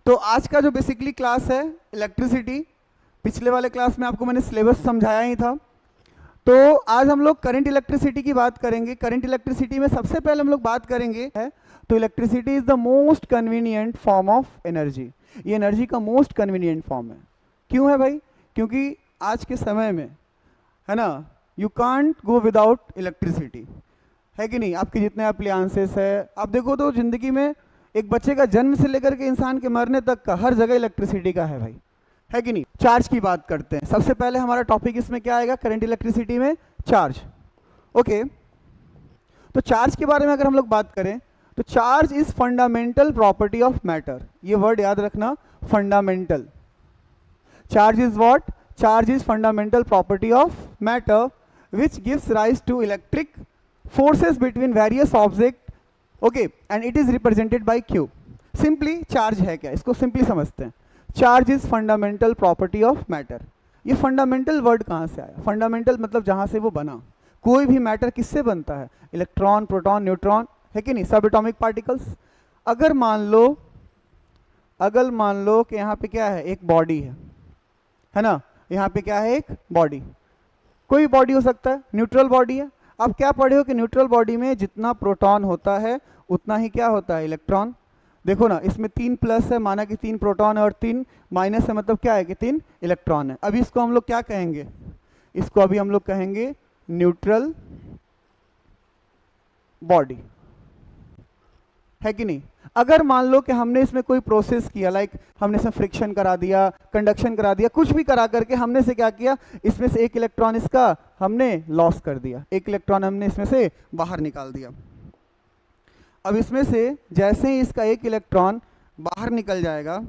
तो आज का जो बेसिकली क्लास है इलेक्ट्रिसिटी, पिछले वाले क्लास में आपको मैंने सिलेबस समझाया ही था। तो आज हम लोग करंट इलेक्ट्रिसिटी की बात करेंगे। करंट इलेक्ट्रिसिटी में सबसे पहले हम लोग बात करेंगे है तो electricity is the most convenient form of energy. ये एनर्जी का मोस्ट कन्वीनियंट फॉर्म है। क्यों है भाई? क्योंकि आज के समय में है ना, you can't go without electricity, है कि नहीं। आपके जितने अप्लायंसेस है, आप देखो तो जिंदगी में एक बच्चे का जन्म से लेकर के इंसान के मरने तक का हर जगह इलेक्ट्रिसिटी का है भाई, है कि नहीं। चार्ज की बात करते हैं। सबसे पहले हमारा टॉपिक इसमें क्या आएगा करंट इलेक्ट्रिसिटी में? चार्ज। ओके, तो चार्ज के बारे में अगर हम लोग बात करें तो charge is fundamental property of matter. ये वर्ड याद रखना, fundamental. Charge is what? Charge is fundamental property of matter which gives rise to electric forces between various objects, okay, and it is represented by Q. Simply charge है क्या, इसको simply समझते हैं। Charge is fundamental property of matter. ये fundamental word कहाँ से आया? Fundamental मतलब जहाँ से वो बना। कोई भी मैटर किससे बनता है? इलेक्ट्रॉन, प्रोटॉन, न्यूट्रॉन, है कि नहीं, सब एटॉमिक पार्टिकल्स। अगर मान लो कि यहाँ पे क्या है, एक बॉडी है ना, यहाँ पे क्या है, एक बॉडी। कोई बॉडी हो सकता है, न्यूट्रल बॉडी है। आप क्या पढ़े हो कि न्यूट्रल बॉडी में जितना प्रोटॉन होता है उतना ही क्या होता है, इलेक्ट्रॉन। देखो ना, इसमें 3 प्लस है, माना कि 3 प्रोटॉन है, और 3 माइनस है, मतलब क्या है कि 3 इलेक्ट्रॉन है। अभी इसको हम लोग क्या कहेंगे? इसको अभी हम लोग कहेंगे न्यूट्रल बॉडी, है कि नहीं। अगर मान लो कि हमने इसमें कोई प्रोसेस किया, लाइक हमने इसमें फ्रिक्शन करा दिया, कंडक्शन करा दिया, कुछ भी करा करके हमने से क्या किया, इसमें से एक इलेक्ट्रॉन इसका हमने लॉस कर दिया, एक इलेक्ट्रॉन हमने इसमें से बाहर निकाल दिया। अब इसमें से जैसे ही इसका एक इलेक्ट्रॉन बाहर निकल जाएगा,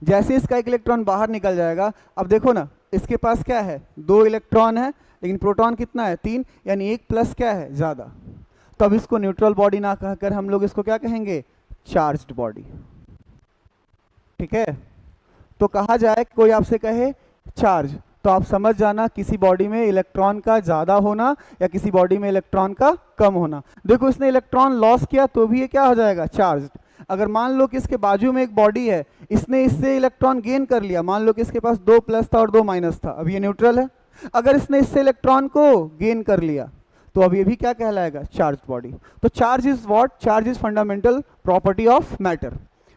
जैसे इसका एक इलेक्ट्रॉन बाहर निकल जाएगा, अब देखो ना, इसके पास क्या है, 2 इलेक्ट्रॉन है, लेकिन प्रोटॉन कितना है, 3, यानी 1 प्लस क्या है, ज़्यादा। तो अब इसको न्यूट्रल बॉडी ना कहकर हम लोग इसको क्या कहेंगे, चार्ज्ड बॉडी। ठीक है, तो कहा जाए, कोई आपसे कहे चार्ज, तो आप समझ जाना किसी बॉडी में इलेक्ट्रॉन का ज़्यादा होना या किसी बॉडी में इलेक्ट्रॉन का कम होना। देखो, इसने इलेक्ट्रॉन लॉस किया तो भी ये क्या हो जाएगा, चार्ज्ड। अगर मान लो कि इसके बाजू में एक बॉडी है, इसने इससे इलेक्ट्रॉन गेन कर लिया, मान लो कि इसके पास 2 प्लस था और 2 माइनस था, अब ये न्यूट्रल है। अगर इसने इससे इलेक्ट्रॉन को गेन कर लिया तो अब ये भी क्या कहलाएगा, चार्ज बॉडी। तो charge is what? Charge is fundamental property of matter.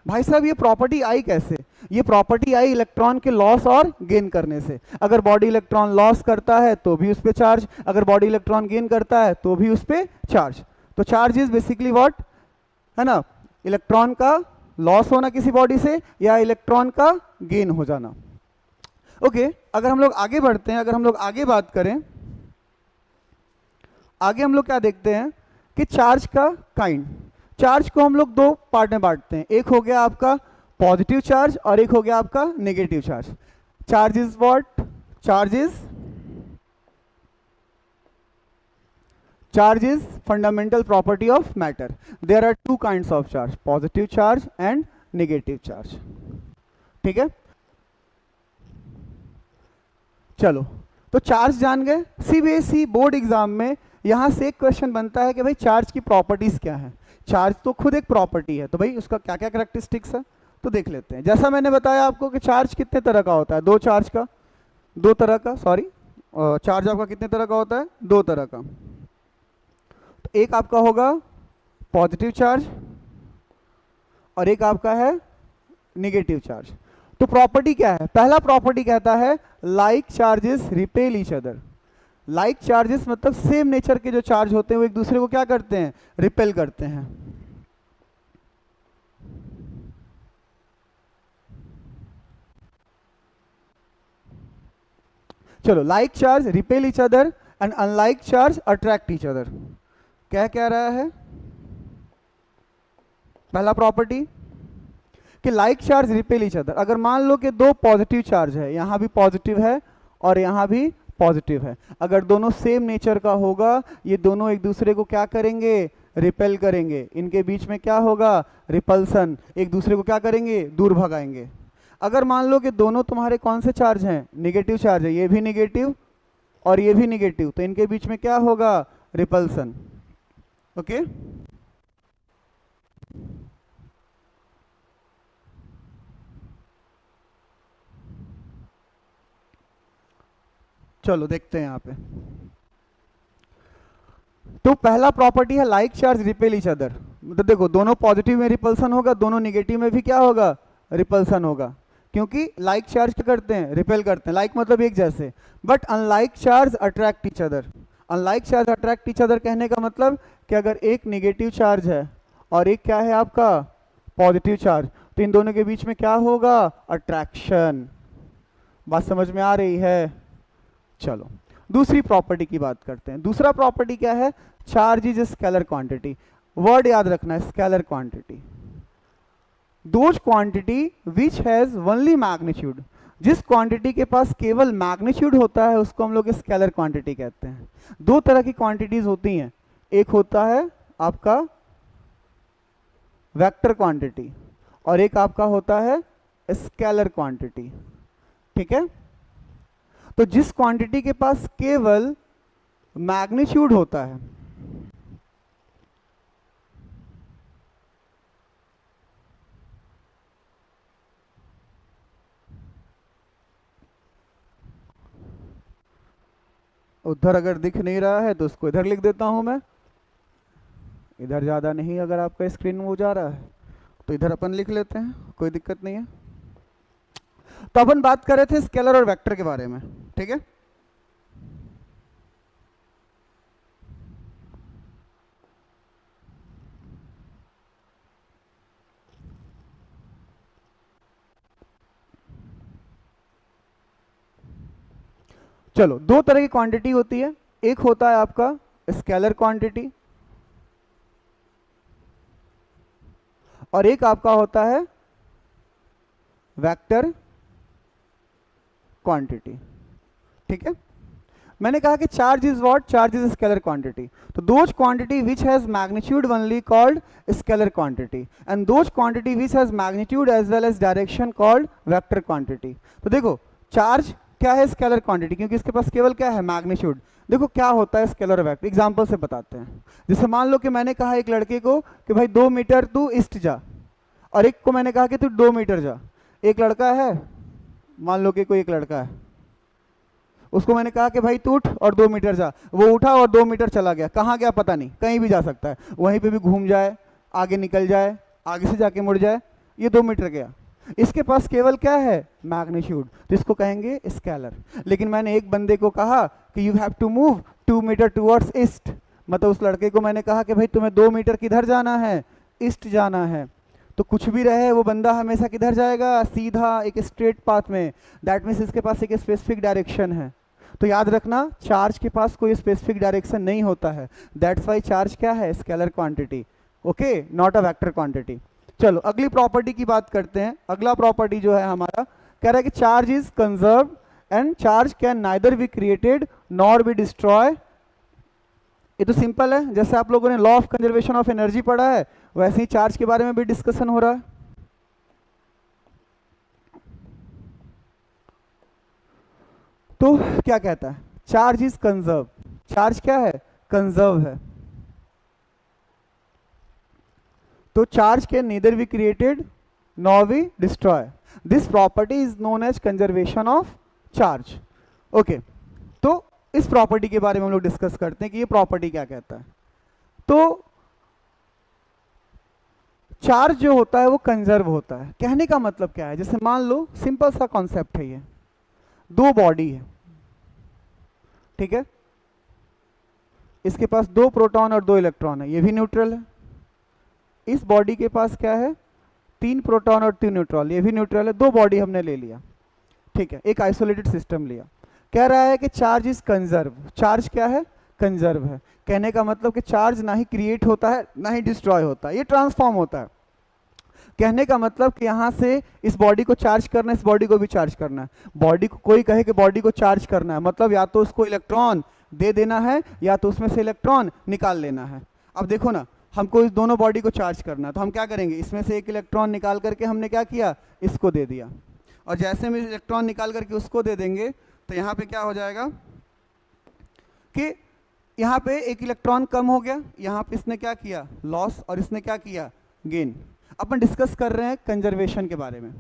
भाई साहब, ये प्रॉपर्टी आई कैसे? ये प्रॉपर्टी आई इलेक्ट्रॉन के लॉस और गेन करने से। अगर बॉडी इलेक्ट्रॉन लॉस करता है तो भी उस पर चार्ज, अगर बॉडी इलेक्ट्रॉन गेन करता है तो भी उस पर चार्ज। तो चार्ज इज बेसिकली व्हाट, है ना, इलेक्ट्रॉन का लॉस होना किसी बॉडी से या इलेक्ट्रॉन का गेन हो जाना। ओके, अगर हम लोग आगे बढ़ते हैं, अगर हम लोग आगे बात करें, आगे हम लोग क्या देखते हैं कि चार्ज का काइंड। चार्ज को हम लोग 2 पार्ट में बांटते हैं, एक हो गया आपका पॉजिटिव चार्ज और एक हो गया आपका negative charge. Charge is what? Charge is fundamental property of matter. There are 2 kinds of charge, positive charge and negative charge. ठीक है, चलो, तो चार्ज जान गए। सीबीएसई बोर्ड एग्जाम में यहां से एक क्वेश्चन बनता है कि भाई चार्ज की प्रॉपर्टीज क्या है। चार्ज तो खुद एक प्रॉपर्टी है, तो भाई उसका क्या क्या कैरेक्टरिस्टिक्स है, तो देख लेते हैं। जैसा मैंने बताया आपको कि चार्ज कितने तरह का होता है, 2 तरह का, सॉरी, चार्ज आपका कितने तरह का होता है, 2 तरह का। तो एक आपका होगा पॉजिटिव चार्ज और एक आपका है निगेटिव चार्ज। तो प्रॉपर्टी क्या है? पहला प्रॉपर्टी कहता है like charges repel each other. Like charges मतलब सेम नेचर के जो चार्ज होते हैं वो एक दूसरे को क्या करते हैं, रिपेल करते हैं। चलो, like charge repel each other and unlike charge attract each other. क्या रहा है पहला प्रॉपर्टी कि like charge repel each other. अगर मान लो कि 2 पॉजिटिव चार्ज है, यहां भी पॉजिटिव है और यहां भी पॉजिटिव है, अगर दोनों सेम नेचर का होगा, ये दोनों एक दूसरे को क्या करेंगे, रिपेल करेंगे। इनके बीच में क्या होगा, रिपल्सन, एक दूसरे को क्या करेंगे, दूर भगाएंगे। अगर मान लो कि दोनों तुम्हारे कौन से चार्ज हैं, निगेटिव चार्ज है, ये भी निगेटिव और ये भी निगेटिव, तो इनके बीच में क्या होगा, रिपल्सन। ओके। चलो देखते हैं यहाँ पे। तो पहला प्रॉपर्टी है like charge repel each other. मतलब देखो, दोनों पॉजिटिव में रिपल्सन होगा, दोनों निगेटिव में भी क्या होगा, रिपल्सन होगा, क्योंकि लाइक चार्ज क्या करते हैं, रिपेल करते हैं। लाइक मतलब एक जैसे, but unlike charge attract each other. Unlike charge attract each other कहने का मतलब कि अगर एक निगेटिव चार्ज है और एक क्या है आपका पॉजिटिव चार्ज, तो इन दोनों के बीच में क्या होगा, अट्रैक्शन। बात समझ में आ रही है? चलो दूसरी प्रॉपर्टी की बात करते हैं। दूसरा प्रॉपर्टी क्या है, charge is scalar quantity. Word याद रखना है, scalar quantity. Those quantity which has only magnitude. जिस क्वांटिटी के पास केवल मैग्नीट्यूड होता है उसको हम लोग स्केलर क्वांटिटी कहते हैं। दो तरह की क्वांटिटीज होती हैं, एक होता है आपका वेक्टर क्वांटिटी और एक आपका होता है स्केलर क्वांटिटी। ठीक है, तो जिस क्वांटिटी के पास केवल मैग्नीट्यूड होता है, उधर अगर दिख नहीं रहा है तो उसको इधर लिख देता हूं मैं, इधर ज़्यादा नहीं, अगर आपका स्क्रीन में हो जा रहा है तो इधर अपन लिख लेते हैं, कोई दिक्कत नहीं है। तो अपन बात कर रहे थे स्केलर और वेक्टर के बारे में। ठीक है, चलो दो तरह की क्वांटिटी होती है, एक होता है आपका स्केलर क्वांटिटी और एक आपका होता है वेक्टर क्वांटिटी। ठीक है, मैंने कहा कि charge is what, charge is scalar quantity. तो those quantity which has magnitude only called scalar quantity and those quantity which has magnitude as well as direction called vector quantity. तो देखो charge क्या है, स्केलर क्वांटिटी, क्योंकि इसके पास केवल क्या है, मैग्नीट्यूड। देखो क्या होता है स्केलर और वेक्टर, एग्जांपल से बताते हैं। जैसे मान लो कि मैंने कहा एक लड़के को कि भाई 2 मीटर तू ईस्ट जा, और एक को मैंने कहा कि तू 2 मीटर जा। एक लड़का है, मान लो कि कोई एक लड़का है, उसको मैंने कहा कि भाई तू उठ और 2 मीटर जा। वो उठा और 2 मीटर चला गया। कहाँ गया पता नहीं, कहीं भी जा सकता है, वहीं पे भी घूम जाए, आगे निकल जाए, आगे से जाके मुड़ जाए, ये 2 मीटर गया। इसके पास केवल क्या है, मैग्नीट्यूड, तो इसको कहेंगे स्केलर। लेकिन मैंने एक बंदे को कहा कि you have to move 2 metre towards east, मतलब उस लड़के को मैंने कहा कि भाई तुम्हें 2 मीटर किधर जाना है, ईस्ट जाना है। तो कुछ भी रहे वो बंदा हमेशा किधर जाएगा, सीधा एक स्ट्रेट पाथ में। दैट मीन्स इसके पास एक स्पेसिफिक डायरेक्शन है। तो याद रखना, चार्ज के पास कोई स्पेसिफिक डायरेक्शन नहीं होता है, दैट्स वाई चार्ज क्या है, scalar quantity. Okay, not a vector quantity. चलो अगली प्रॉपर्टी की बात करते हैं। अगला प्रॉपर्टी जो है हमारा कह रहा है कि charge is conserve and charge can neither be created nor be destroy. ये तो सिंपल है, जैसे आप लोगों ने law of conservation of energy पढ़ा है वैसे ही चार्ज के बारे में भी डिस्कशन हो रहा है। तो क्या कहता है, चार्ज इज कंजर्व। चार्ज क्या है, कंजर्व है। तो charge can neither be created nor be destroy. This property is known as conservation of charge. Okay, तो इस प्रॉपर्टी के बारे में हम लोग डिस्कस करते हैं कि ये प्रॉपर्टी क्या कहता है। तो चार्ज जो होता है वो कंजर्व होता है। कहने का मतलब क्या है, जैसे मान लो सिंपल सा कॉन्सेप्ट है, ये 2 बॉडी है, ठीक है, इसके पास 2 प्रोटॉन और 2 इलेक्ट्रॉन है, ये भी न्यूट्रल है। इस बॉडी के पास क्या है, 3 प्रोटॉन और 3 न्यूट्रॉन, ये भी न्यूट्रल है। 2 बॉडी हमने ले लिया, ठीक है, एक आइसोलेटेड सिस्टम लिया। कह रहा है कि चार्ज इज कंजर्व। चार्ज क्या है, कंजर्व है। कहने का मतलब कि चार्ज ना ही क्रिएट होता है ना ही डिस्ट्रॉय होता है, ये ट्रांसफॉर्म होता है। कहने का मतलब कि यहाँ से इस बॉडी को चार्ज करना है, इस बॉडी को भी चार्ज करना है। बॉडी को कोई कहे कि बॉडी को चार्ज करना है, मतलब या तो उसको इलेक्ट्रॉन दे देना है या तो उसमें से इलेक्ट्रॉन निकाल लेना है। अब देखो ना, हमको इस दोनों बॉडी को चार्ज करना है, तो हम क्या करेंगे, इसमें से एक इलेक्ट्रॉन निकाल करके हमने क्या किया, इसको दे दिया। और जैसे हम इलेक्ट्रॉन निकाल करके उसको दे देंगे तो यहाँ पे क्या हो जाएगा कि यहाँ पे एक इलेक्ट्रॉन कम हो गया, यहाँ पे इसने क्या किया, लॉस, और इसने क्या किया, गेन। अपन डिस्कस कर रहे हैं कंजर्वेशन के बारे में।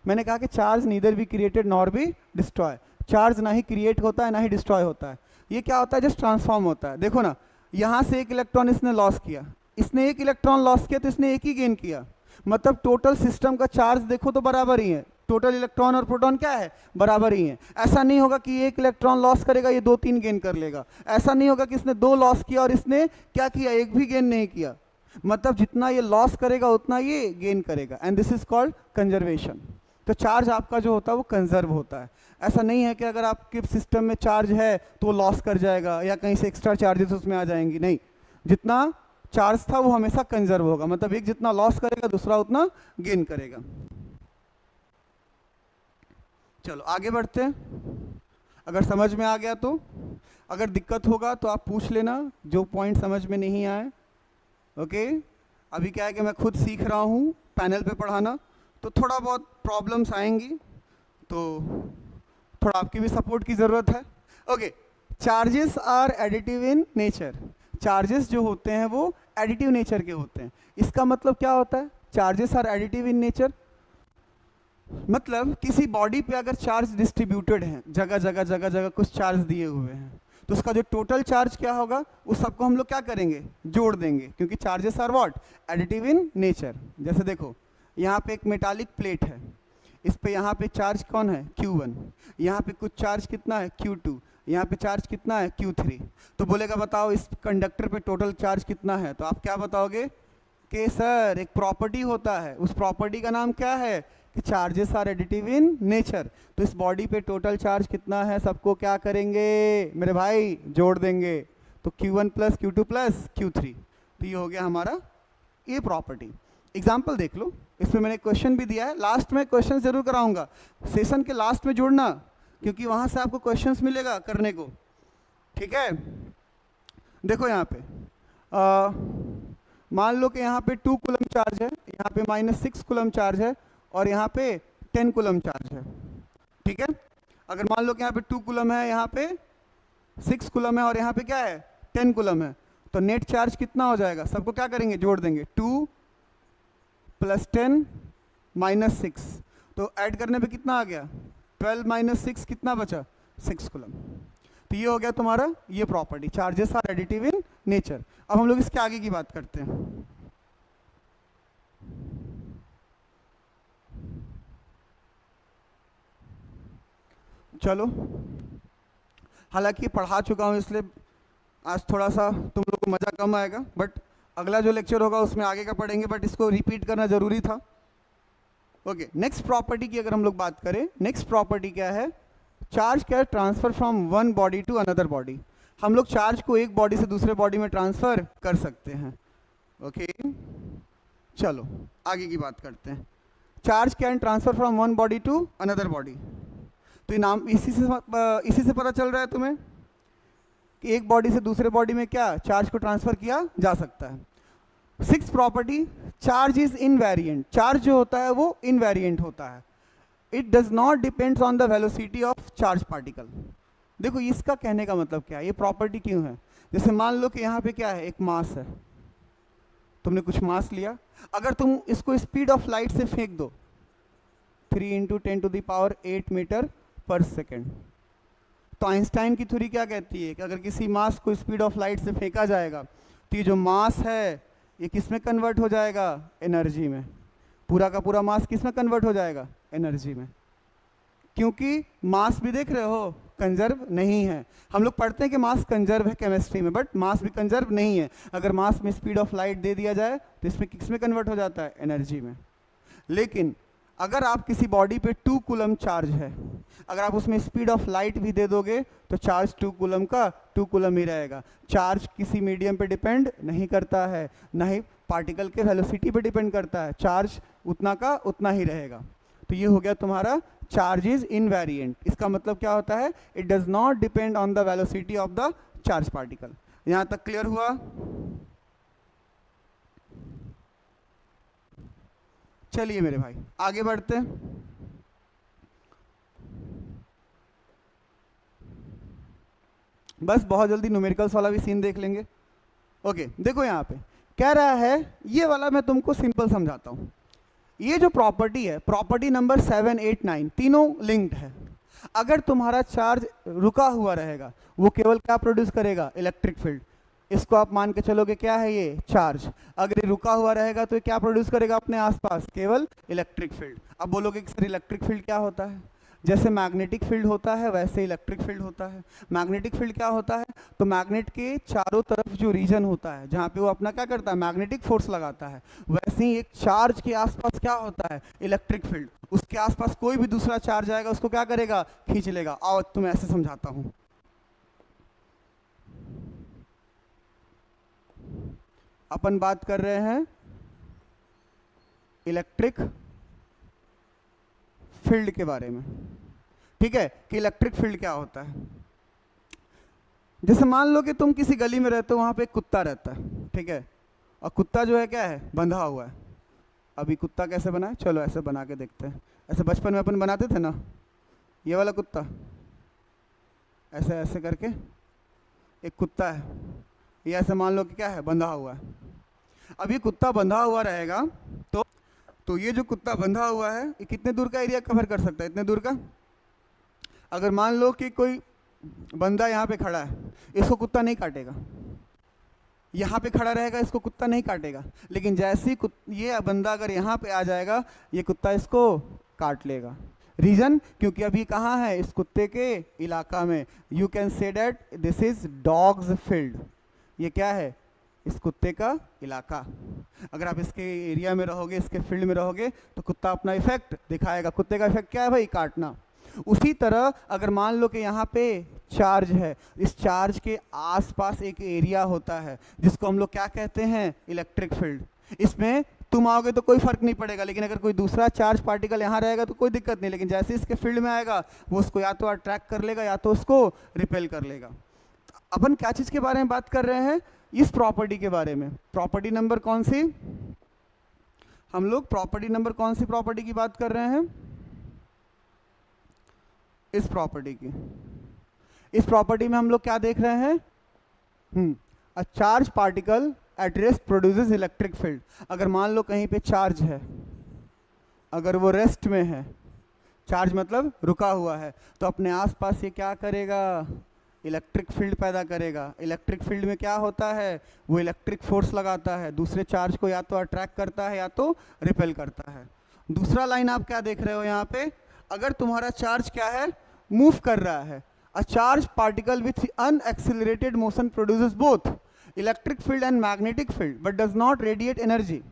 मैंने कहा कि charge neither be created nor be destroy, charge ना ही क्रिएट होता है ना ही डिस्ट्रॉय होता है, ये क्या होता है, जस्ट ट्रांसफॉर्म होता है। देखो ना, यहाँ से एक इलेक्ट्रॉन इसने लॉस किया, इसने एक इलेक्ट्रॉन लॉस किया तो इसने एक ही गेन किया, मतलब टोटल सिस्टम का चार्ज देखो तो बराबर ही है, टोटल इलेक्ट्रॉन और प्रोटॉन क्या है, बराबर ही है। ऐसा नहीं होगा कि एक इलेक्ट्रॉन लॉस करेगा ये 2-3 गेन कर लेगा, ऐसा नहीं होगा कि इसने 2 लॉस किया और इसने क्या किया, एक भी गेन नहीं किया, मतलब जितना ये लॉस करेगा उतना ये गेन करेगा, and this is called conservation. तो चार्ज आपका जो होता है वो कंजर्व होता है। ऐसा नहीं है कि अगर आपके सिस्टम में चार्ज है तो वो लॉस कर जाएगा या कहीं से एक्स्ट्रा चार्जेस उसमें आ जाएंगी, नहीं, जितना चार्ज था वो हमेशा कंजर्व होगा, मतलब एक जितना लॉस करेगा दूसरा उतना गेन करेगा। चलो आगे बढ़ते हैं, अगर समझ में आ गया तो, अगर दिक्कत होगा तो आप पूछ लेना जो पॉइंट समझ में नहीं आए। ओके, अभी क्या है कि मैं खुद सीख रहा हूँ पैनल पे पढ़ाना, तो थोड़ा बहुत प्रॉब्लम्स आएंगी, तो थोड़ा आपकी भी सपोर्ट की ज़रूरत है। Okay, charges are additive in nature, charges जो होते हैं वो एडिटिव नेचर के होते हैं। इसका मतलब क्या होता है, charges are additive in nature, मतलब किसी बॉडी पे अगर चार्ज डिस्ट्रीब्यूटेड है, जगह जगह जगह जगह कुछ चार्ज दिए हुए हैं, तो उसका जो टोटल चार्ज क्या होगा उस सबको हम लोग क्या करेंगे, जोड़ देंगे, क्योंकि charges are what, additive in nature. जैसे देखो यहाँ पे एक मेटालिक प्लेट है, इस पे यहाँ पे चार्ज कौन है, Q1, यहाँ पे कुछ चार्ज कितना है, Q2, यहाँ पे चार्ज कितना है, Q3। तो बोलेगा बताओ इस कंडक्टर पे टोटल चार्ज कितना है, तो आप क्या बताओगे कि सर एक प्रॉपर्टी होता है, उस प्रॉपर्टी का नाम क्या है कि charges are additive in nature. तो इस बॉडी पे टोटल चार्ज कितना है, सबको क्या करेंगे मेरे भाई, जोड़ देंगे, तो Q1 plus Q2 plus Q3, तो ये हो गया हमारा ये प्रॉपर्टी। एग्जाम्पल देख लो, इसमें मैंने क्वेश्चन भी दिया है, लास्ट में क्वेश्चन जरूर कराऊंगा, सेशन के लास्ट में जुड़ना, क्योंकि वहां से आपको क्वेश्चंस मिलेगा करने को, ठीक है। देखो यहाँ पे मान लो कि यहाँ पे 2 कूलम चार्ज है, यहाँ पे -6 कूलम चार्ज है, और यहाँ पे 10 कूलम चार्ज है, ठीक है। अगर मान लो कि यहाँ पे 2 कूलम है, यहाँ पे 6 कूलम है, और यहाँ पे क्या है 10 कूलम है, तो नेट चार्ज कितना हो जाएगा, सबको क्या करेंगे, जोड़ देंगे, 2 + 10 - 6, तो ऐड करने पे कितना आ गया, 12 - 6 कितना बचा, 6 कूलम। तो ये हो गया तुम्हारा ये property, charges are additive in nature. अब हम लोग इसके आगे की बात करते हैं। चलो, हालांकि पढ़ा चुका हूँ इसलिए आज थोड़ा सा तुम लोग को मज़ा कम आएगा, बट अगला जो लेक्चर होगा उसमें आगे का पढ़ेंगे, बट इसको रिपीट करना ज़रूरी था। ओके, नेक्स्ट प्रॉपर्टी की अगर हम लोग बात करें, नेक्स्ट प्रॉपर्टी क्या है, charge can transfer from one body to another body. हम लोग चार्ज को एक बॉडी से दूसरे बॉडी में ट्रांसफर कर सकते हैं। ओके, चलो आगे की बात करते हैं। Charge can transfer from one body to another body, तो ये नाम इसी से पता चल रहा है तुम्हें कि एक बॉडी से दूसरे बॉडी में क्या चार्ज को ट्रांसफर किया जा सकता है। 6th property, charge is invariant, charge जो होता है वो इनवेरिएंट होता है, it does not depends on the velocity of charge particle. देखो इसका कहने का मतलब क्या है, ये प्रॉपर्टी क्यों है, जैसे मान लो कि यहाँ पे क्या है, एक मास है, तुमने कुछ मास लिया, अगर तुम इसको स्पीड ऑफ लाइट से फेंक दो 3 × 10⁸ मीटर पर सेकेंड, तो आइंस्टाइन की थ्योरी क्या कहती है कि अगर किसी मास को स्पीड ऑफ लाइट से फेंका जाएगा तो ये जो मास है ये किस में कन्वर्ट हो जाएगा, एनर्जी में। पूरा का पूरा मास किस में कन्वर्ट हो जाएगा, एनर्जी में, क्योंकि मास भी देख रहे हो कंजर्व नहीं है। हम लोग पढ़ते हैं कि मास कंजर्व है केमिस्ट्री में, बट मास भी कंजर्व नहीं है। अगर मास में स्पीड ऑफ लाइट दे दिया जाए तो इसमें किस में कन्वर्ट हो जाता है, एनर्जी में। लेकिन अगर आप किसी बॉडी पे 2 कूलम चार्ज है, अगर आप उसमें स्पीड ऑफ लाइट भी दे दोगे तो चार्ज 2 कूलम का 2 कूलम ही रहेगा। चार्ज किसी मीडियम पे डिपेंड नहीं करता है, ना ही पार्टिकल के वेलोसिटी पे डिपेंड करता है, चार्ज उतना का उतना ही रहेगा। तो ये हो गया तुम्हारा चार्ज इज इनवेरिएंट। इसका मतलब क्या होता है, it does not depend on the velocity of the charge particle. यहाँ तक क्लियर हुआ? चलिए मेरे भाई आगे बढ़ते हैं। बस बहुत जल्दी न्यूमेरिकल्स वाला भी सीन देख लेंगे। ओके, देखो यहाँ पे कह रहा है, ये वाला मैं तुमको सिंपल समझाता हूँ। ये जो प्रॉपर्टी है, प्रॉपर्टी नंबर 7, 8, 9 तीनों लिंक्ड है। अगर तुम्हारा चार्ज रुका हुआ रहेगा, वो केवल क्या प्रोड्यूस करेगा? Electric field. इसको आप मान के चलोगे क्या है ये? चार्ज। अगर ये रुका हुआ रहेगा तो ये क्या प्रोड्यूस करेगा अपने आसपास? केवल इलेक्ट्रिक फील्ड। अब बोलोगे कि सर इलेक्ट्रिक फील्ड क्या होता है? जैसे मैग्नेटिक फील्ड होता है वैसे इलेक्ट्रिक फील्ड होता है। मैग्नेटिक फील्ड क्या होता है? तो मैग्नेट के चारों तरफ जो रीजन होता है जहाँ पे वो अपना क्या करता है? मैग्नेटिक फोर्स लगाता है। वैसे ही एक चार्ज के आसपास क्या होता है? Electric field. उसके आसपास कोई भी दूसरा चार्ज आएगा उसको क्या करेगा? खींच लेगा। आओ तुम्हें ऐसे समझाता हूँ। अपन बात कर रहे हैं इलेक्ट्रिक फील्ड के बारे में, ठीक है, कि इलेक्ट्रिक फील्ड क्या होता है। जैसे मान लो कि तुम किसी गली में रहते हो, वहां पे एक कुत्ता रहता है, ठीक है, और कुत्ता जो है क्या है? बंधा हुआ है। अभी कुत्ता कैसे बनाए? चलो ऐसे बना के देखते हैं। ऐसे बचपन में अपन बनाते थे ना, ये वाला कुत्ता, ऐसे ऐसे करके एक कुत्ता है, ये ऐसे मान लो कि क्या है? बंधा हुआ है। अब ये कुत्ता बंधा हुआ रहेगा तो ये जो कुत्ता बंधा हुआ है ये कितने दूर का एरिया कवर कर सकता है? इतने दूर का। अगर मान लो कि कोई बंदा यहाँ पे खड़ा है, इसको कुत्ता नहीं काटेगा। यहाँ पे खड़ा रहेगा, इसको कुत्ता नहीं काटेगा। लेकिन जैसे ही ये बंदा अगर यहाँ पे आ जाएगा, ये कुत्ता इसको काट लेगा। रीजन? क्योंकि अभी कहाँ है? इस कुत्ते के इलाका में। You can say that this is dogs field. ये क्या है? इस कुत्ते का इलाका। अगर आप इसके एरिया में रहोगे, इसके फील्ड में रहोगे, तो कुत्ता अपना इफेक्ट दिखाएगा। कुत्ते का इफेक्ट क्या है भाई? काटना। उसी तरह अगर मान लो कि यहाँ पे चार्ज है, इस चार्ज के आसपास एक एरिया होता है जिसको हम लोग क्या कहते हैं? Electric field. इसमें तुम आओगे तो कोई फर्क नहीं पड़ेगा, लेकिन अगर कोई दूसरा चार्ज पार्टिकल यहाँ रहेगा तो कोई दिक्कत नहीं। लेकिन जैसे इसके फील्ड में आएगा, वो उसको या तो अट्रैक्ट कर लेगा या तो उसको रिपेल कर लेगा। अपन क्या चीज़ के बारे में बात कर रहे हैं? इस प्रॉपर्टी के बारे में। प्रॉपर्टी नंबर कौन सी? हम लोग प्रॉपर्टी नंबर कौन सी प्रॉपर्टी की बात कर रहे हैं? इस प्रॉपर्टी की। इस प्रॉपर्टी में हम लोग क्या देख रहे हैं? अ charge particle at rest produces electric field. अगर मान लो कहीं पे चार्ज है, अगर वो रेस्ट में है, चार्ज मतलब रुका हुआ है, तो अपने आसपास ये क्या करेगा? इलेक्ट्रिक फील्ड पैदा करेगा। इलेक्ट्रिक फील्ड में क्या होता है? वो इलेक्ट्रिक फोर्स लगाता है, दूसरे चार्ज को या तो अट्रैक्ट करता है या तो रिपेल करता है। दूसरा लाइन आप क्या देख रहे हो यहाँ पे? अगर तुम्हारा चार्ज क्या है? मूव कर रहा है। A charge particle with unaccelerated motion produces both electric field and magnetic field but does not radiate energy.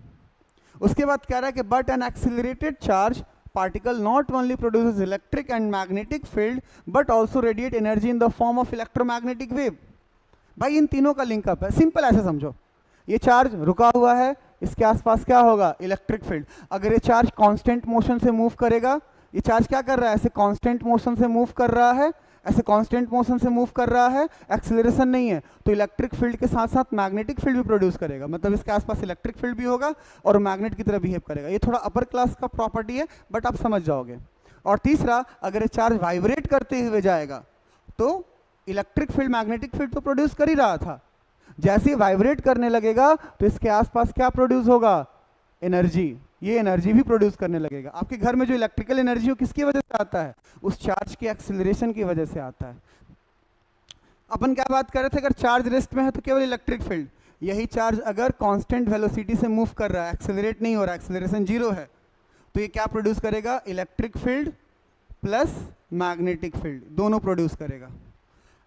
उसके बाद कह रहा है कि but an accelerated charge particle not only produces electric and magnetic field but also radiate energy in the form of electromagnetic wave। भाई इन तीनों का linkup है। सिंपल ऐसे समझो, ये चार्ज रुका हुआ है, इसके आसपास क्या होगा? Electric field. अगर ये चार्ज कांस्टेंट मोशन से मूव करेगा, ये चार्ज क्या कर रहा है? ऐसे कांस्टेंट मोशन से मूव कर रहा है, ऐसे कांस्टेंट मोशन से मूव कर रहा है, एक्सेलरेशन नहीं है, तो इलेक्ट्रिक फील्ड के साथ साथ मैग्नेटिक फील्ड भी प्रोड्यूस करेगा। मतलब इसके आसपास इलेक्ट्रिक फील्ड भी होगा और मैग्नेट की तरह बिहेव करेगा। ये थोड़ा अपर क्लास का प्रॉपर्टी है बट आप समझ जाओगे। और तीसरा, अगर ये चार्ज वाइब्रेट करते हुए जाएगा तो इलेक्ट्रिक फील्ड मैग्नेटिक फील्ड तो प्रोड्यूस कर ही रहा था, जैसे ही वाइब्रेट करने लगेगा तो इसके आसपास क्या प्रोड्यूस होगा? एनर्जी। ये एनर्जी भी प्रोड्यूस करने लगेगा। आपके घर में जो इलेक्ट्रिकल एनर्जी हो किसकी वजह से आता है? उस चार्ज के एक्सेलरेशन की वजह से आता है। अपन क्या बात कर रहे थे? अगर चार्ज रेस्ट में है तो केवल इलेक्ट्रिक फील्ड। यही चार्ज अगर कांस्टेंट वेलोसिटी से मूव कर रहा है, एक्सेलरेट नहीं हो रहा, एक्सेलरेशन जीरो है, तो ये क्या प्रोड्यूस करेगा? Electric field plus magnetic field दोनों प्रोड्यूस करेगा।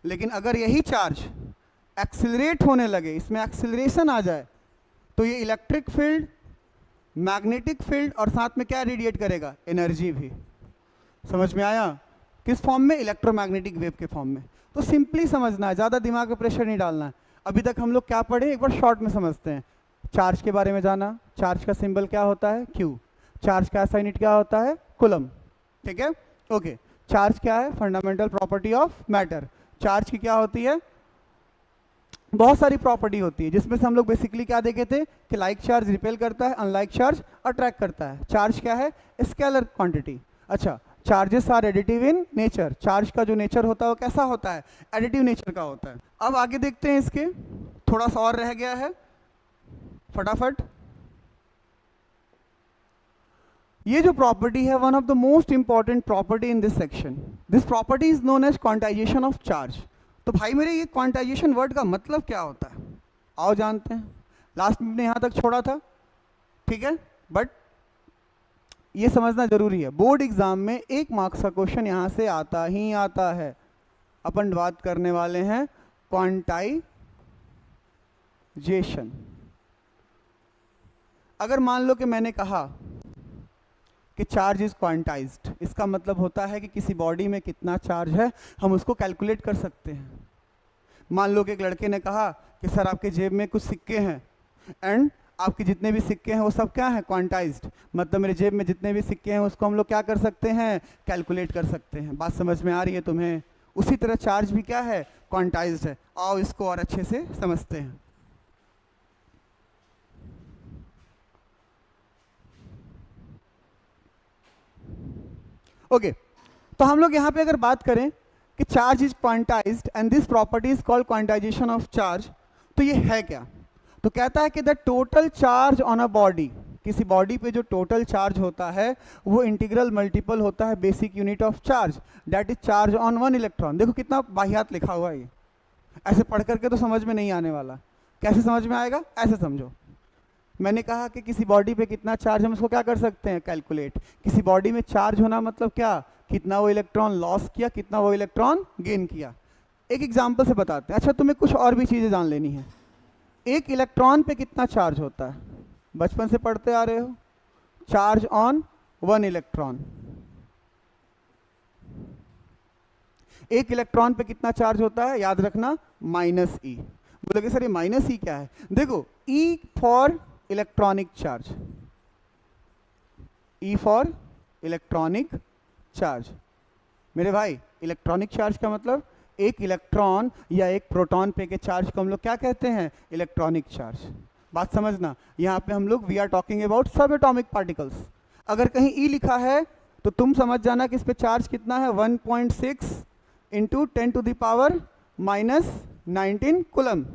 लेकिन अगर यही चार्ज एक्सेलरेट होने लगे, इसमें एक्सेलरेशन आ जाए, तो ये इलेक्ट्रिक फील्ड, मैग्नेटिक फील्ड और साथ में क्या रेडिएट करेगा? एनर्जी भी। समझ में आया? किस फॉर्म में? इलेक्ट्रोमैग्नेटिक वेव के फॉर्म में। तो सिंपली समझना है, ज़्यादा दिमाग पे प्रेशर नहीं डालना है। अभी तक हम लोग क्या पढ़े, एक बार शॉर्ट में समझते हैं। चार्ज के बारे में जाना, चार्ज का सिंबल क्या होता है? क्यू। चार्ज का SI यूनिट क्या होता है? कूलम। ठीक है, ओके। चार्ज क्या है? Fundamental property of matter. Charge की क्या होती है? बहुत सारी प्रॉपर्टी होती है, जिसमें से हम लोग बेसिकली क्या देखे थे कि लाइक चार्ज रिपेल करता है, अनलाइक चार्ज अट्रैक्ट करता है। चार्ज क्या है? Scalar quantity. अच्छा, charges are additive in nature, charge का जो नेचर होता है वो कैसा होता है, एडिटिव नेचर का होता है। अब आगे देखते हैं, इसके थोड़ा सा और रह गया है, फटाफट। ये जो प्रॉपर्टी है, one of the most important property in this section, this property is known as quantization of charge. तो भाई मेरे ये क्वांटाइजेशन वर्ड का मतलब क्या होता है, आओ जानते हैं। लास्ट में यहां तक छोड़ा था, ठीक है, बट ये समझना जरूरी है, बोर्ड एग्जाम में 1 मार्क्स का क्वेश्चन यहां से आता ही आता है। अपन बात करने वाले हैं क्वांटाइजेशन। अगर मान लो कि मैंने कहा कि चार्ज इज क्वांटाइज्ड, इसका मतलब होता है कि किसी बॉडी में कितना चार्ज है हम उसको कैलकुलेट कर सकते हैं। मान लो कि एक लड़के ने कहा कि सर आपके जेब में कुछ सिक्के हैं, एंड आपके जितने भी सिक्के हैं वो सब क्या है, क्वांटाइज्ड, मतलब मेरे जेब में जितने भी सिक्के हैं उसको हम लोग क्या कर सकते हैं, कैलकुलेट कर सकते हैं। बात समझ में आ रही है तुम्हें? उसी तरह चार्ज भी क्या है, क्वांटाइज्ड है। आओ इसको और अच्छे से समझते हैं। ओके, तो हम लोग यहाँ पे अगर बात करें कि charge is quantized and this property is called quantization of charge, तो ये है क्या? तो कहता है कि the total charge on a body, किसी बॉडी पे जो टोटल चार्ज होता है वो इंटीग्रल मल्टीपल होता है basic unit of charge, that is charge on 1 electron. देखो कितना बाहियात लिखा हुआ है, ये ऐसे पढ़ करके तो समझ में नहीं आने वाला। कैसे समझ में आएगा, ऐसे समझो। मैंने कहा कि किसी बॉडी पे कितना चार्ज, हम उसको क्या कर सकते हैं, कैलकुलेट। किसी बॉडी में चार्ज होना मतलब क्या, कितना वो इलेक्ट्रॉन लॉस किया, कितना वो इलेक्ट्रॉन गेन किया। एक एग्जांपल से बताते हैं। अच्छा, तुम्हें कुछ और भी चीज़ें जान लेनी है। एक इलेक्ट्रॉन पे कितना चार्ज होता है, बचपन से पढ़ते आ रहे हो, चार्ज ऑन 1 इलेक्ट्रॉन। एक इलेक्ट्रॉन पे कितना चार्ज होता है, याद रखना, -e। बोलोगे सर ये -e क्या है? देखो, E for electronic charge, E for electronic charge. मेरे भाई, इलेक्ट्रॉनिक चार्ज का मतलब एक इलेक्ट्रॉन या एक प्रोटॉन पे के चार्ज को हम लोग क्या कहते हैं, इलेक्ट्रॉनिक चार्ज। बात समझना, यहाँ पे हम लोग वी आर टॉकिंग अबाउट सब एटॉमिक पार्टिकल्स। अगर कहीं E लिखा है तो तुम समझ जाना कि इस पे चार्ज कितना है, 1.6 इंटू 10⁻⁻19 कूलम।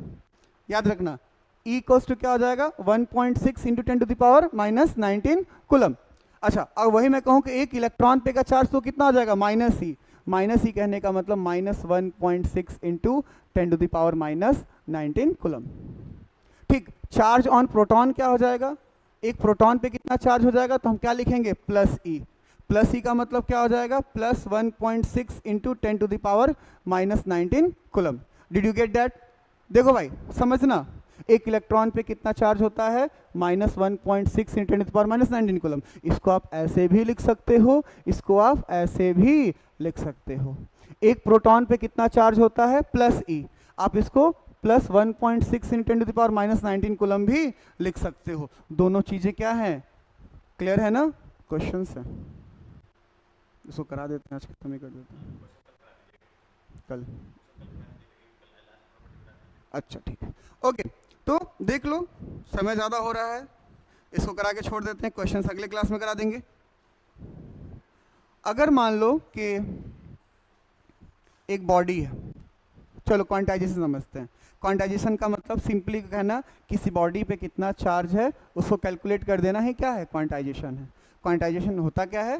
याद रखना, E इक्वल्स टू क्या हो जाएगा, 1.6 इंटू 10⁻⁻19 कूलम। अच्छा, अब वही मैं कहूँ कि एक इलेक्ट्रॉन पे का चार्ज तो कितना हो जाएगा, -e। -e कहने का मतलब -1.6 इंटू 10⁻⁻19 कूलम। ठीक, चार्ज ऑन प्रोटॉन क्या हो जाएगा, एक प्रोटॉन पे कितना चार्ज हो जाएगा, तो हम क्या लिखेंगे, +e। +e का मतलब क्या हो जाएगा, +1.6 into 10⁻⁻19 coulomb. Did you get that? देखो भाई समझना, एक इलेक्ट्रॉन पे कितना चार्ज होता है, -1.6 इंटू 10⁻⁻19 कूलम। इसको आप ऐसे भी लिख सकते हो, इसको आप ऐसे भी लिख सकते हो। एक प्रोटॉन पे कितना चार्ज होता है, +e, आप इसको +1.6 इंटू 10⁻⁻19 कूलम भी लिख सकते हो। दोनों चीजें क्या हैं, क्लियर है ना? क्वेश्चन है, इसको करा देते हैं, आज खत्म ही कर देते हैं कल। अच्छा ठीक है, ओके। तो देख लो, समय ज़्यादा हो रहा है, इसको करा के छोड़ देते हैं, क्वेश्चंस अगले क्लास में करा देंगे। अगर मान लो कि एक बॉडी है, चलो क्वांटाइजेशन समझते हैं। क्वांटाइजेशन का मतलब सिंपली कहना, किसी बॉडी पे कितना चार्ज है उसको कैलकुलेट कर देना ही क्या है, क्वांटाइजेशन है। क्वांटाइजेशन होता क्या है,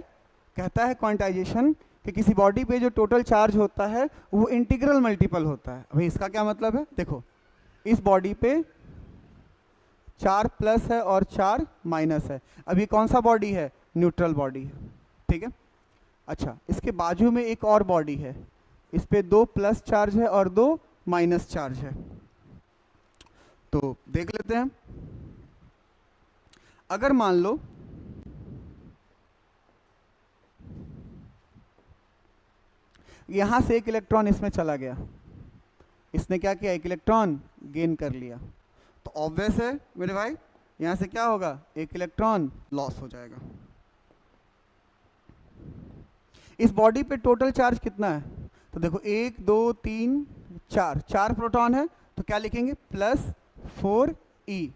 कहता है क्वांटाइजेशन कि किसी बॉडी पे जो टोटल चार्ज होता है वो इंटीग्रल मल्टीपल होता है। अभी इसका क्या मतलब है, देखो इस बॉडी पे 4 प्लस है और 4 माइनस है। अभी कौन सा बॉडी है, न्यूट्रल बॉडी है, ठीक है। अच्छा, इसके बाजू में एक और बॉडी है, इस पे 2 प्लस चार्ज है और 2 माइनस चार्ज है। तो देख लेते हैं, अगर मान लो यहां से एक इलेक्ट्रॉन इसमें चला गया, इसने क्या किया, एक इलेक्ट्रॉन गेन कर लिया, तो ऑब्वियस है मेरे भाई यहां से क्या होगा, एक इलेक्ट्रॉन लॉस हो जाएगा। इस बॉडी पे टोटल चार्ज कितना है, तो देखो 1 2 3 4 प्रोटॉन है, तो क्या लिखेंगे, +4e।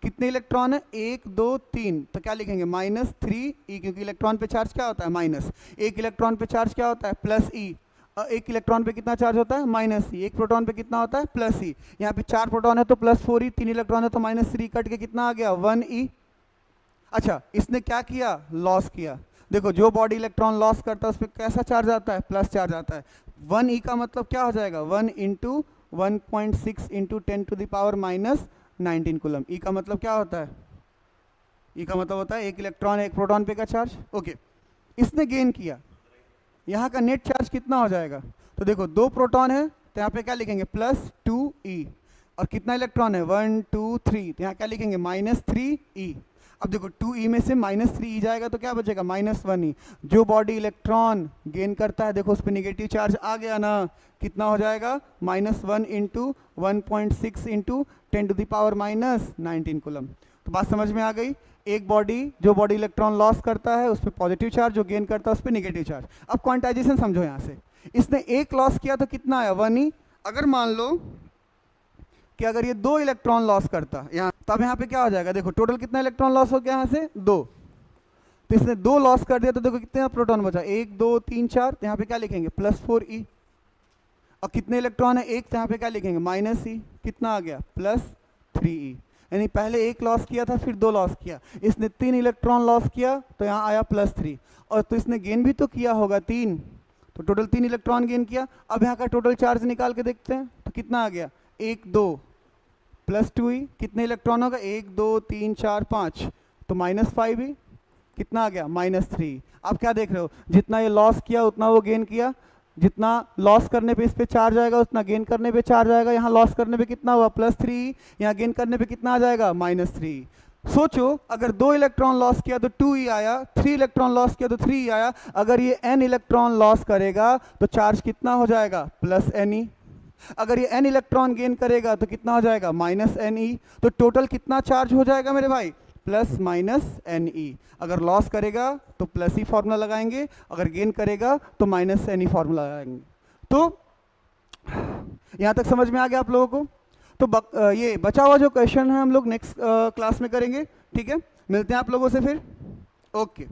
कितने इलेक्ट्रॉन है, 1 2 3, तो क्या लिखेंगे -3e, क्योंकि इलेक्ट्रॉन पे चार्ज क्या होता है माइनस, एक इलेक्ट्रॉन पे चार्ज क्या होता है प्लस ई, एक इलेक्ट्रॉन पे कितना चार्ज होता है -e, एक प्रोटॉन पे कितना होता है +e, यहाँ पे 4 प्रोटॉन है तो +4e, 3 इलेक्ट्रॉन है तो -3, कट के कितना आ गया 1e। अच्छा, इसने क्या किया, लॉस किया। देखो जो बॉडी इलेक्ट्रॉन लॉस करता है उस पर कैसा चार्ज आता है, प्लस चार्ज आता है। 1e का मतलब क्या हो जाएगा, 1 × 1.6 × 10⁻⁻19 कूलम। ई का मतलब क्या होता है, ई का मतलब होता है एक इलेक्ट्रॉन एक प्रोटॉन पे का चार्ज। ओके, इसने गेन किया, यहाँ का नेट चार्ज कितना हो जाएगा, तो देखो 2 प्रोटॉन है तो यहाँ पे क्या लिखेंगे +2e, और कितना इलेक्ट्रॉन है 1 2 3, तो यहाँ क्या लिखेंगे -3e। अब देखो 2e में से -3e जाएगा तो क्या बचेगा -1e। जो बॉडी इलेक्ट्रॉन गेन करता है देखो उस पर निगेटिव चार्ज आ गया ना, कितना हो जाएगा -1 × 1.6 × 10⁻⁻19 कूलम। तो बात समझ में आ गई, एक बॉडी जो बॉडी इलेक्ट्रॉन लॉस करता है उस पर पॉजिटिव चार्ज, जो गेन करता है उस पर निगेटिव चार्ज। अब क्वांटाइजेशन समझो, यहाँ से इसने एक लॉस किया तो कितना आया 1e। अगर मान लो कि अगर ये 2 इलेक्ट्रॉन लॉस करता यहाँ, तब यहाँ पे क्या हो जाएगा, देखो टोटल कितना इलेक्ट्रॉन लॉस हो गया यहाँ से 2, तो इसने 2 लॉस कर दिया तो देखो कितने प्रोटॉन बचा 1 2 3 4, तो यहाँ पे क्या लिखेंगे +4e। और कितने इलेक्ट्रॉन है 1, तो यहाँ पे क्या लिखेंगे -e, कितना आ गया +3e। यानी पहले 1 लॉस किया था फिर 2 लॉस किया, इसने 3 इलेक्ट्रॉन लॉस किया तो यहाँ आया +3, और तो इसने गेन भी तो किया होगा 3, तो टोटल 3 इलेक्ट्रॉन गेन किया। अब यहाँ का टोटल चार्ज निकाल के देखते हैं तो कितना आ गया 1 2 +2e, कितने इलेक्ट्रॉन होगा 1 2 3 4 5, तो -5e, कितना आ गया -3। आप क्या देख रहे हो, जितना ये लॉस किया उतना वो गेन किया, जितना लॉस करने पे इस पे चार्ज आएगा उतना गेन करने पे चार्ज आएगा। यहाँ लॉस करने पे कितना हुआ +3, यहाँ गेन करने पे कितना आ जाएगा -3। सोचो अगर 2 इलेक्ट्रॉन लॉस किया तो 2e आया, 3 इलेक्ट्रॉन लॉस किया तो 3e आया, अगर ये n इलेक्ट्रॉन लॉस करेगा तो चार्ज कितना हो जाएगा +ne, अगर ये n इलेक्ट्रॉन गेन करेगा तो कितना हो जाएगा -ne। तो टोटल कितना चार्ज हो जाएगा मेरे भाई +-ne। अगर लॉस करेगा तो +e फॉर्मूला लगाएंगे, अगर गेन करेगा तो -ne फॉर्मूला लगाएंगे। तो यहाँ तक समझ में आ गया आप लोगों को। तो ये बचा हुआ जो क्वेश्चन है हम लोग नेक्स्ट क्लास में करेंगे, ठीक है। मिलते हैं आप लोगों से फिर, ओके।